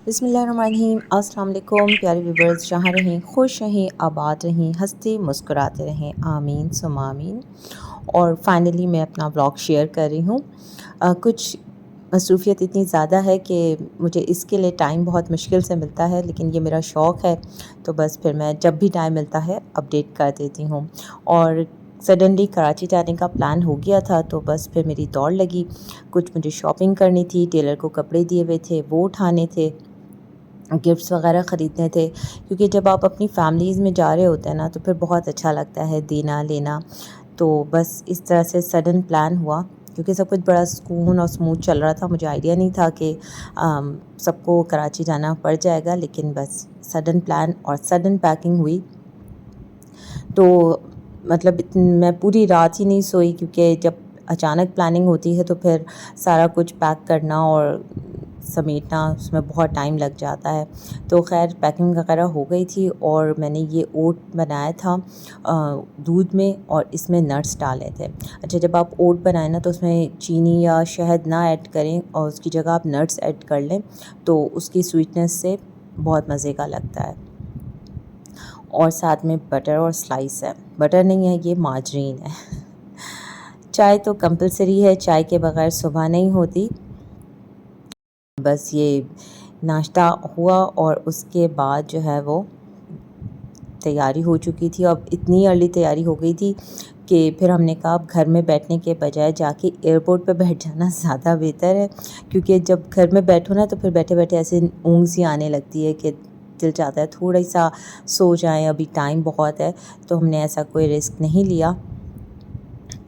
बिस्मिल्लाहिर्रहमानिर्रहीम। अस्सलाम वालेकुम प्यारे व्यूवर्स, जहाँ रहें खुश रहें, आबाद रहें, हंसते मुस्कुराते रहें, आमीन सुम्मा आमीन। और फाइनली मैं अपना व्लॉग शेयर कर रही हूँ। कुछ मसरूफ़ियत इतनी ज़्यादा है कि मुझे इसके लिए टाइम बहुत मुश्किल से मिलता है, लेकिन ये मेरा शौक़ है, तो बस फिर मैं जब भी टाइम मिलता है अपडेट कर देती हूँ। और सडनली कराची जाने का प्लान हो गया था, तो बस फिर मेरी दौड़ लगी। कुछ मुझे शॉपिंग करनी थी, टेलर को कपड़े दिए हुए थे वो उठाने थे, गिफ्ट्स वगैरह ख़रीदने थे, क्योंकि जब आप अपनी फैमिलीज़ में जा रहे होते हैं ना, तो फिर बहुत अच्छा लगता है देना लेना। तो बस इस तरह से सडन प्लान हुआ, क्योंकि सब कुछ बड़ा सुकून और स्मूथ चल रहा था। मुझे आइडिया नहीं था कि सबको कराची जाना पड़ जाएगा, लेकिन बस सडन प्लान और सडन पैकिंग हुई। तो मतलब मैं पूरी रात ही नहीं सोई, क्योंकि जब अचानक प्लानिंग होती है तो फिर सारा कुछ पैक करना और समेटना, उसमें बहुत टाइम लग जाता है। तो खैर पैकिंग वगैरह हो गई थी, और मैंने ये ओट बनाया था दूध में, और इसमें नट्स डाले थे। अच्छा, जब आप ओट बनाएं ना, तो उसमें चीनी या शहद ना ऐड करें, और उसकी जगह आप नट्स ऐड कर लें, तो उसकी स्वीटनेस से बहुत मज़े का लगता है। और साथ में बटर और स्लाइस है, बटर नहीं है ये मार्जरीन है। चाय तो कंपलसरी है, चाय के बगैर सुबह नहीं होती। बस ये नाश्ता हुआ, और उसके बाद जो है वो तैयारी हो चुकी थी। अब इतनी अर्ली तैयारी हो गई थी कि फिर हमने कहा अब घर में बैठने के बजाय जाके एयरपोर्ट पे बैठ जाना ज़्यादा बेहतर है, क्योंकि जब घर में बैठो ना, तो फिर बैठे बैठे ऐसे ऊँघ सी आने लगती है कि दिल चाहता है थोड़ा सा सो जाएं, अभी टाइम बहुत है। तो हमने ऐसा कोई रिस्क नहीं लिया,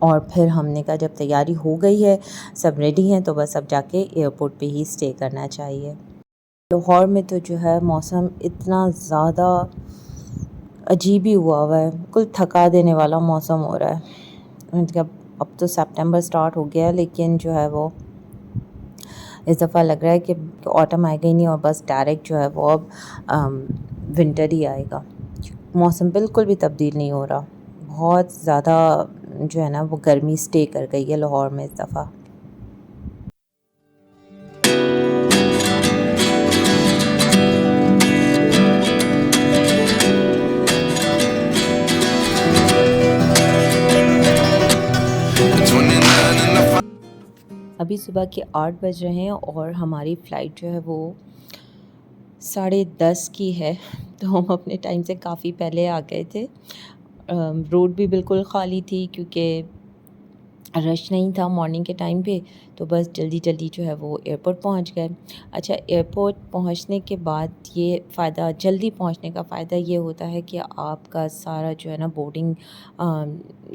और फिर हमने कहा जब तैयारी हो गई है, सब रेडी हैं, तो बस अब जाके एयरपोर्ट पे ही स्टे करना चाहिए। लाहौर में तो जो है मौसम इतना ज़्यादा अजीब ही हुआ है, बिल्कुल थका देने वाला मौसम हो रहा है। मतलब अब तो सितंबर स्टार्ट हो गया है, लेकिन जो है वो इस दफ़ा लग रहा है कि ऑटम आएगा ही नहीं, और बस डायरेक्ट जो है वो अब विंटर ही आएगा। मौसम बिल्कुल भी तब्दील नहीं हो रहा, बहुत ज़्यादा जो है ना वो गर्मी स्टे कर गई है लाहौर में इस दफ़ा। अभी सुबह के 8 बज रहे हैं, और हमारी फ़्लाइट जो है वो 10:30 की है। तो हम अपने टाइम से काफ़ी पहले आ गए थे। रोड भी बिल्कुल ख़ाली थी, क्योंकि रश नहीं था मॉर्निंग के टाइम पे। तो बस जल्दी जल्दी जो है वो एयरपोर्ट पहुंच गए। अच्छा, एयरपोर्ट पहुंचने के बाद ये फ़ायदा, जल्दी पहुंचने का फ़ायदा ये होता है कि आपका सारा जो है ना बोर्डिंग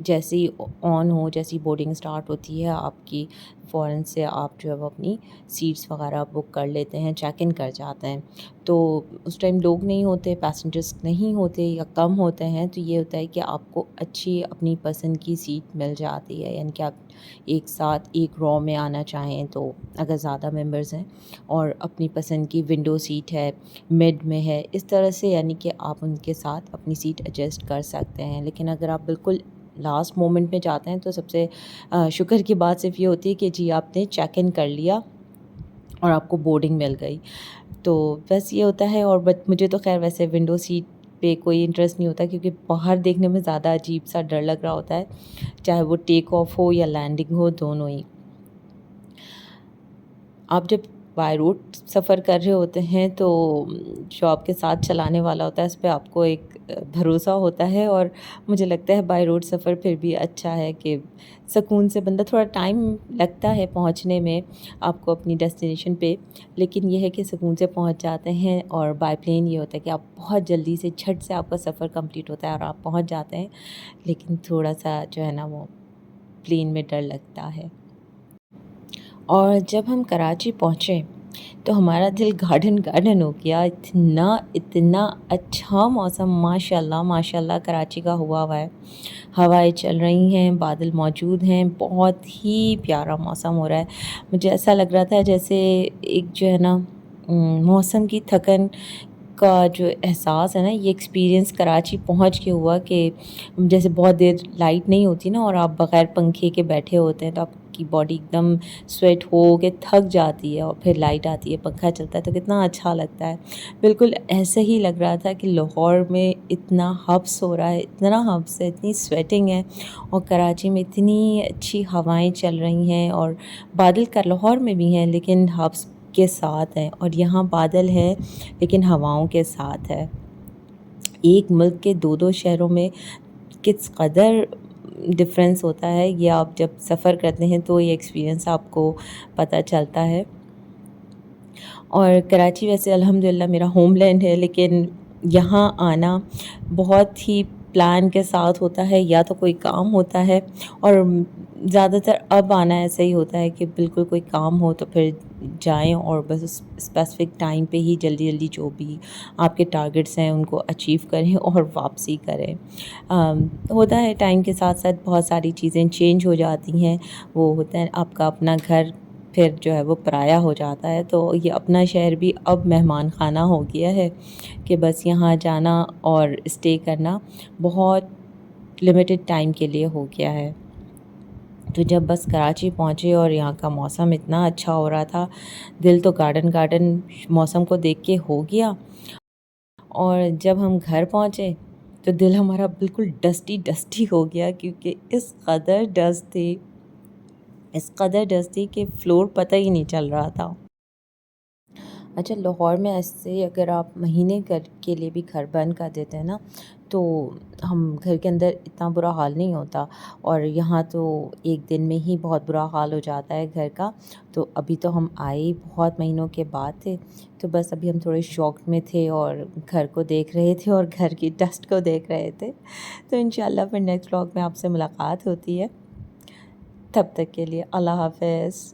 जैसे ही ऑन हो, जैसी बोर्डिंग स्टार्ट होती है आपकी, फ़ौरन से आप जो है वो अपनी सीट्स वगैरह बुक कर लेते हैं, चेक इन कर जाते हैं। तो उस टाइम लोग नहीं होते, पैसेंजर्स नहीं होते या कम होते हैं, तो ये होता है कि आपको अच्छी अपनी पसंद की सीट मिल जाती है। यानी कि आप एक साथ एक रॉ में आना चाहें, तो अगर ज़्यादा मेंबर्स हैं, और अपनी पसंद की विंडो सीट है, मिड में है, इस तरह से यानी कि आप उनके साथ अपनी सीट एडजस्ट कर सकते हैं। लेकिन अगर आप बिल्कुल लास्ट मोमेंट में जाते हैं, तो सबसे शुक्र की बात सिर्फ ये होती है कि जी आपने चेक इन कर लिया और आपको बोर्डिंग मिल गई। तो बस ये होता है। और बट मुझे तो खैर वैसे विंडो सीट पे कोई इंटरेस्ट नहीं होता, क्योंकि बाहर देखने में ज़्यादा अजीब सा डर लग रहा होता है, चाहे वो टेक ऑफ हो या लैंडिंग हो, दोनों ही। आप जब बाय रोड सफ़र कर रहे होते हैं, तो जो आपके साथ चलाने वाला होता है, उस पर आपको एक भरोसा होता है। और मुझे लगता है बाय रोड सफ़र फिर भी अच्छा है कि सुकून से, बंदा थोड़ा टाइम लगता है पहुंचने में आपको अपनी डेस्टिनेशन पे, लेकिन यह है कि सुकून से पहुंच जाते हैं। और बाय प्लेन ये होता है कि आप बहुत जल्दी से, झट से आपका सफ़र कंप्लीट होता है और आप पहुंच जाते हैं। लेकिन थोड़ा सा जो है ना वो प्लेन में डर लगता है। और जब हम कराची पहुँचे, तो हमारा दिल गार्डन गार्डन हो गया। इतना इतना अच्छा मौसम माशाल्लाह माशाल्लाह कराची का हुआ है। हवाएं चल रही हैं, बादल मौजूद हैं, बहुत ही प्यारा मौसम हो रहा है। मुझे ऐसा लग रहा था जैसे एक जो है ना मौसम की थकन کا جو احساس ہے نا یہ ایکسپیرینس کراچی پہنچ کے ہوا کہ جیسے بہت دیر لائٹ نہیں ہوتی نا اور آپ بغیر پنکھے کے بیٹھے ہوتے ہیں تو آپ کی باڈی ایک دم سویٹ ہو کے تھک جاتی ہے اور پھر لائٹ آتی ہے پنکھا چلتا ہے تو کتنا اچھا لگتا ہے. بالکل ایسے ہی لگ رہا تھا کہ لاہور میں اتنا حبس ہو رہا ہے، اتنا حبس ہے، اتنی سویٹنگ ہے اور کراچی میں اتنی اچھی ہوائیں چل رہی ہیں اور بادل کا لاہور میں بھی ہیں لیکن حبس کے ساتھ ہیں اور یہاں بادل ہے لیکن ہواؤں کے ساتھ ہے. ایک ملک کے دو دو شہروں میں کس قدر ڈفرینس ہوتا ہے یہ آپ جب سفر کرتے ہیں تو یہ ایکسپیرینس آپ کو پتہ چلتا ہے. اور کراچی ویسے الحمدللہ میرا ہوم لینڈ ہے لیکن یہاں آنا بہت ہی پلان کے ساتھ ہوتا ہے، یا تو کوئی کام ہوتا ہے اور زیادہ تر اب آنا ایسا ہی ہوتا ہے کہ بالکل کوئی کام ہو تو پھر جائیں اور بس اسپیسیفک ٹائم پہ ہی جلدی جلدی جو بھی آپ کے ٹارگٹس ہیں ان کو اچیو کریں اور واپسی کریں. ہوتا ہے ٹائم کے ساتھ ساتھ بہت ساری چیزیں چینج ہو جاتی ہیں، وہ ہوتا ہے آپ کا اپنا گھر پھر جو ہے وہ پرایا ہو جاتا ہے، تو یہ اپنا شہر بھی اب مہمان خانہ ہو گیا ہے کہ بس یہاں جانا اور اسٹے کرنا بہت لمیٹڈ ٹائم کے لیے ہو گیا ہے. تو جب بس کراچی پہنچے اور یہاں کا موسم اتنا اچھا ہو رہا تھا، دل تو گارڈن گارڈن موسم کو دیکھ کے ہو گیا. اور جب ہم گھر پہنچے تو دل ہمارا بالکل ڈسٹی ڈسٹی ہو گیا کیونکہ اس قدر ڈسٹ تھی کہ فلور پتہ ہی نہیں چل رہا تھا. اچھا لاہور میں ایسے اگر آپ مہینے کے لیے بھی گھر بند کر دیتے ہیں نا تو ہم گھر کے اندر اتنا برا حال نہیں ہوتا، اور یہاں تو ایک دن میں ہی بہت برا حال ہو جاتا ہے گھر کا. تو ابھی تو ہم آئے بہت مہینوں کے بعد تھے تو بس ابھی ہم تھوڑے شوق میں تھے اور گھر کو دیکھ رہے تھے اور گھر کی ڈسٹ کو دیکھ رہے تھے. تو انشاءاللہ پھر نیکسٹ ولاگ میں آپ سے ملاقات ہوتی ہے، تب تک کے لیے اللہ حافظ.